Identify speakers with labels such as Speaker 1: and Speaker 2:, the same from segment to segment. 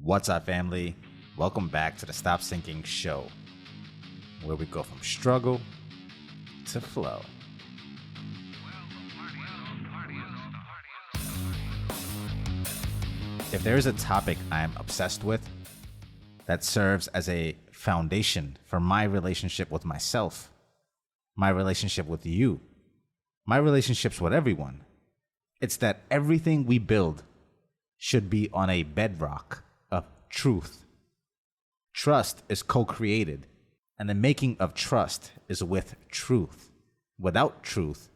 Speaker 1: What's up, family? Welcome back to the Stop Sinking Show, where we go from struggle to flow. If there is a topic I am obsessed with that serves as a foundation for my relationship with myself, my relationship with you, my relationships with everyone, it's that everything we build should be on a bedrock of truth. Trust is co-created, and the making of trust is with truth. Without truth,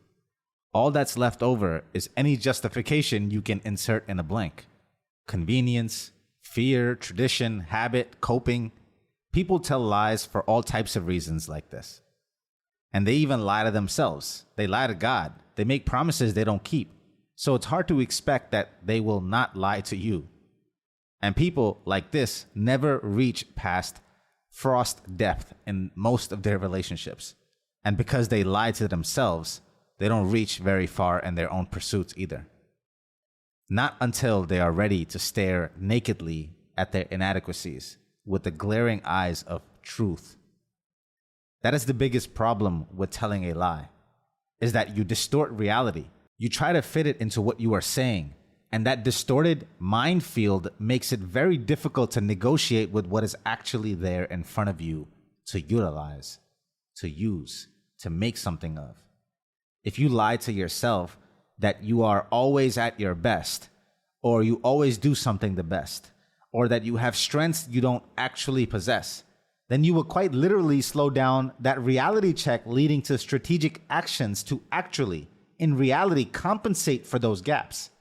Speaker 1: all that's left over is any justification you can insert in a blank. Convenience, fear, tradition, habit, coping. People tell lies for all types of reasons like this. And they even lie to themselves. They lie to God. They make promises they don't keep. So it's hard to expect that they will not lie to you. And people like this never reach past frost depth in most of their relationships. And because they lie to themselves, they don't reach very far in their own pursuits either. Not until they are ready to stare nakedly at their inadequacies with the glaring eyes of truth. That is the biggest problem with telling a lie, is that you distort reality. You try to fit it into what you are saying, and that distorted mind field makes it very difficult to negotiate with what is actually there in front of you to utilize, to use, to make something of. If you lie to yourself that you are always at your best, or you always do something the best, or that you have strengths you don't actually possess, then you will quite literally slow down that reality check, leading to strategic actions to actually, in reality, compensate for those gaps.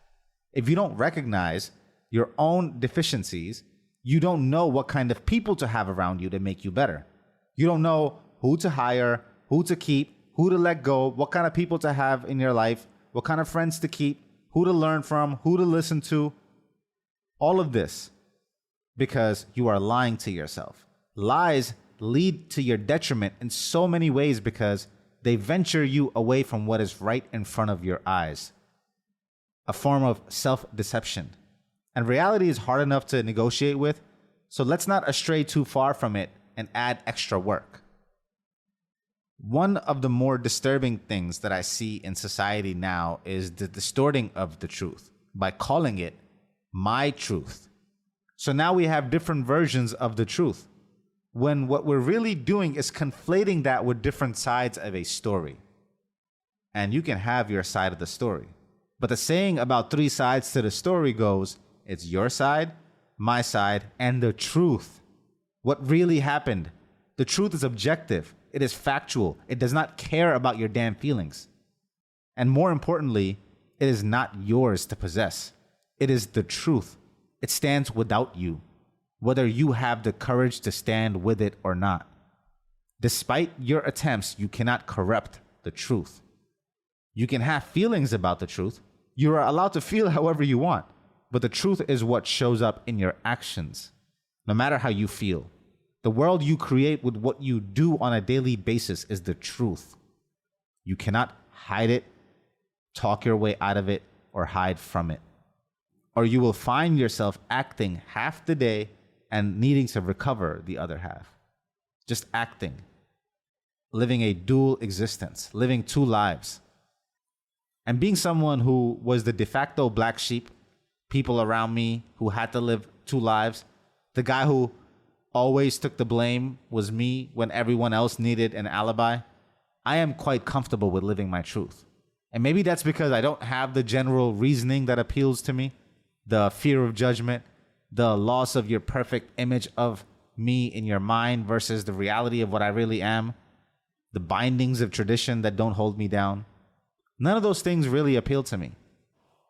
Speaker 1: If you don't recognize your own deficiencies, you don't know what kind of people to have around you to make you better. You don't know who to hire, who to keep, who to let go, what kind of people to have in your life, what kind of friends to keep, who to learn from, who to listen to. All of this because you are lying to yourself. Lies lead to your detriment in so many ways because they venture you away from what is right in front of your eyes. A form of self-deception. And reality is hard enough to negotiate with, so let's not astray too far from it and add extra work. One of the more disturbing things that I see in society now is the distorting of the truth by calling it my truth. So now we have different versions of the truth, when what we're really doing is conflating that with different sides of a story. And you can have your side of the story. But the saying about 3 sides to the story goes, it's your side, my side, and the truth. What really happened. The truth is objective. It is factual. It does not care about your damn feelings. And more importantly, it is not yours to possess. It is the truth. It stands without you, whether you have the courage to stand with it or not. Despite your attempts, you cannot corrupt the truth. You can have feelings about the truth. You are allowed to feel however you want, but the truth is what shows up in your actions, no matter how you feel. The world you create with what you do on a daily basis is the truth. You cannot hide it, talk your way out of it, or hide from it. Or you will find yourself acting half the day and needing to recover the other half. Just acting. Living a dual existence. Living 2 lives. And being someone who was the de facto black sheep, people around me who had to live 2 lives, the guy who always took the blame was me when everyone else needed an alibi, I am quite comfortable with living my truth. And maybe that's because I don't have the general reasoning that appeals to me, the fear of judgment, the loss of your perfect image of me in your mind versus the reality of what I really am, the bindings of tradition that don't hold me down. None of those things really appeal to me.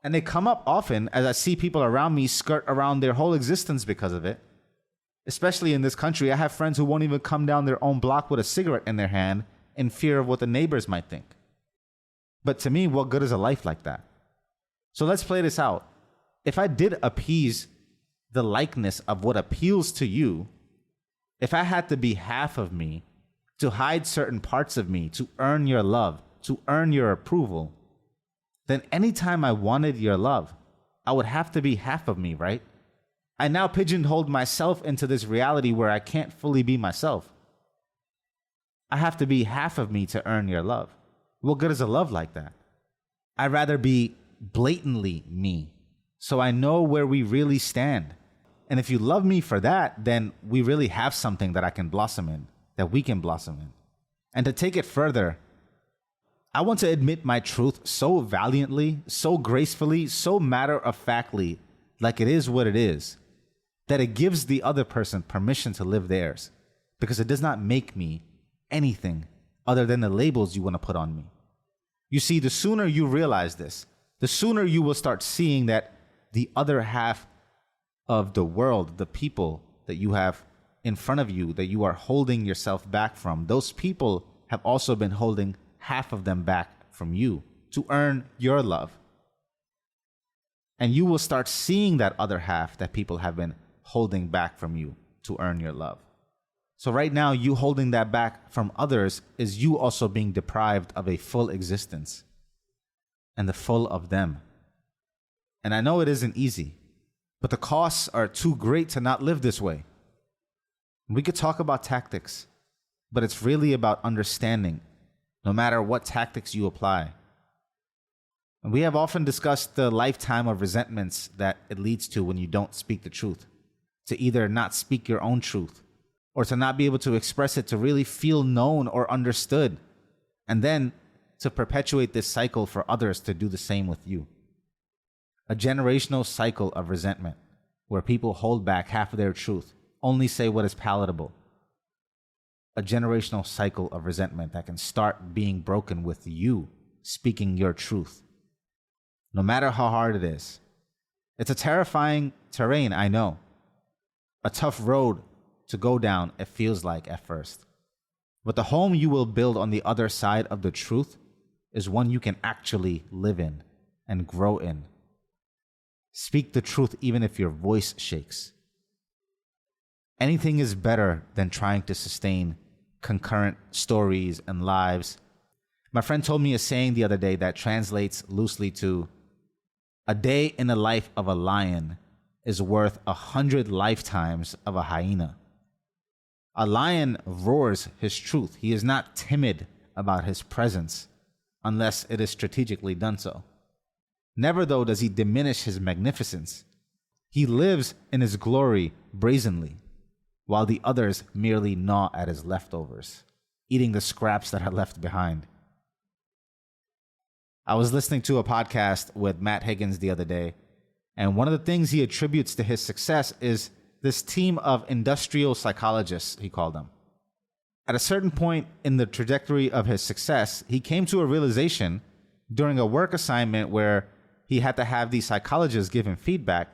Speaker 1: And they come up often as I see people around me skirt around their whole existence because of it. Especially in this country, I have friends who won't even come down their own block with a cigarette in their hand in fear of what the neighbors might think. But to me, what good is a life like that? So let's play this out. If I did appease the likeness of what appeals to you, if I had to be half of me to hide certain parts of me, to earn your love, to earn your approval, then anytime I wanted your love, I would have to be half of me, right? I now pigeonholed myself into this reality where I can't fully be myself. I have to be half of me to earn your love. What good is a love like that? I'd rather be blatantly me, so I know where we really stand. And if you love me for that, then we really have something that I can blossom in, that we can blossom in. And to take it further, I want to admit my truth so valiantly, so gracefully, so matter-of-factly, like it is what it is, that it gives the other person permission to live theirs, because it does not make me anything other than the labels you want to put on me. You see, the sooner you realize this, the sooner you will start seeing that the other half of the world, the people that you have in front of you, that you are holding yourself back from, those people have also been holding half of them back from you to earn your love. And you will start seeing that other half that people have been holding back from you to earn your love. So right now, you holding that back from others is you also being deprived of a full existence and the full of them. And I know it isn't easy, but the costs are too great to not live this way. We could talk about tactics, but it's really about understanding, no matter what tactics you apply. And we have often discussed the lifetime of resentments that it leads to when you don't speak the truth, to either not speak your own truth, or to not be able to express it, to really feel known or understood, and then to perpetuate this cycle for others to do the same with you. A generational cycle of resentment where people hold back half of their truth, only say what is palatable. A generational cycle of resentment that can start being broken with you speaking your truth, no matter how hard it is. It's a terrifying terrain, I know. A tough road to go down, it feels like at first. But the home you will build on the other side of the truth is one you can actually live in and grow in. Speak the truth even if your voice shakes. Anything is better than trying to sustain concurrent stories and lives. My friend told me a saying the other day that translates loosely to, "A day in the life of a lion is worth 100 lifetimes of a hyena." A lion roars his truth. He is not timid about his presence unless it is strategically done so. Never, though, does he diminish his magnificence. He lives in his glory brazenly, while the others merely gnaw at his leftovers, eating the scraps that are left behind. I was listening to a podcast with Matt Higgins the other day, and one of the things he attributes to his success is this team of industrial psychologists, he called them. At a certain point in the trajectory of his success, he came to a realization during a work assignment where he had to have these psychologists give him feedback.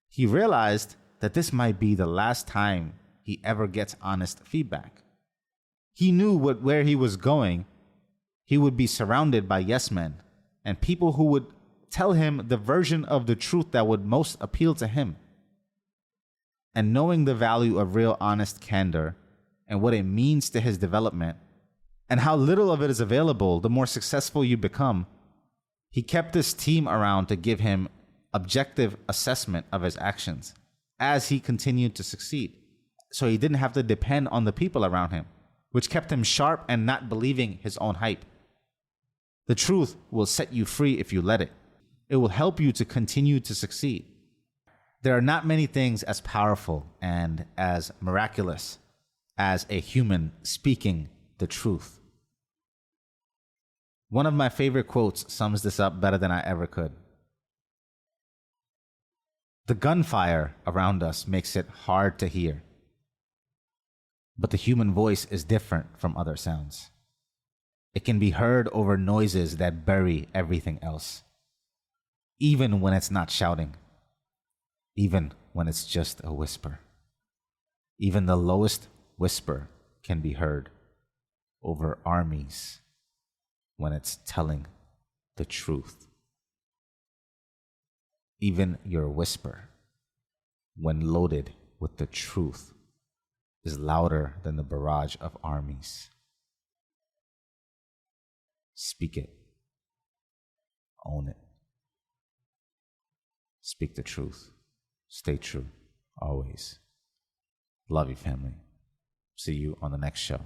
Speaker 1: He realized that this might be the last time he ever gets honest feedback. He knew where he was going. He would be surrounded by yes men and people who would tell him the version of the truth that would most appeal to him. And knowing the value of real honest candor and what it means to his development and how little of it is available the more successful you become, he kept this team around to give him objective assessment of his actions as he continued to succeed. So he didn't have to depend on the people around him, which kept him sharp and not believing his own hype. The truth will set you free if you let it. It will help you to continue to succeed. There are not many things as powerful and as miraculous as a human speaking the truth. One of my favorite quotes sums this up better than I ever could. "The gunfire around us makes it hard to hear, but the human voice is different from other sounds. It can be heard over noises that bury everything else, even when it's not shouting. Even when it's just a whisper. Even the lowest whisper can be heard over armies when it's telling the truth. Even your whisper, when loaded with the truth, is louder than the barrage of armies. Speak it. Own it. Speak the truth. Stay true, always. Love you, family. See you on the next show.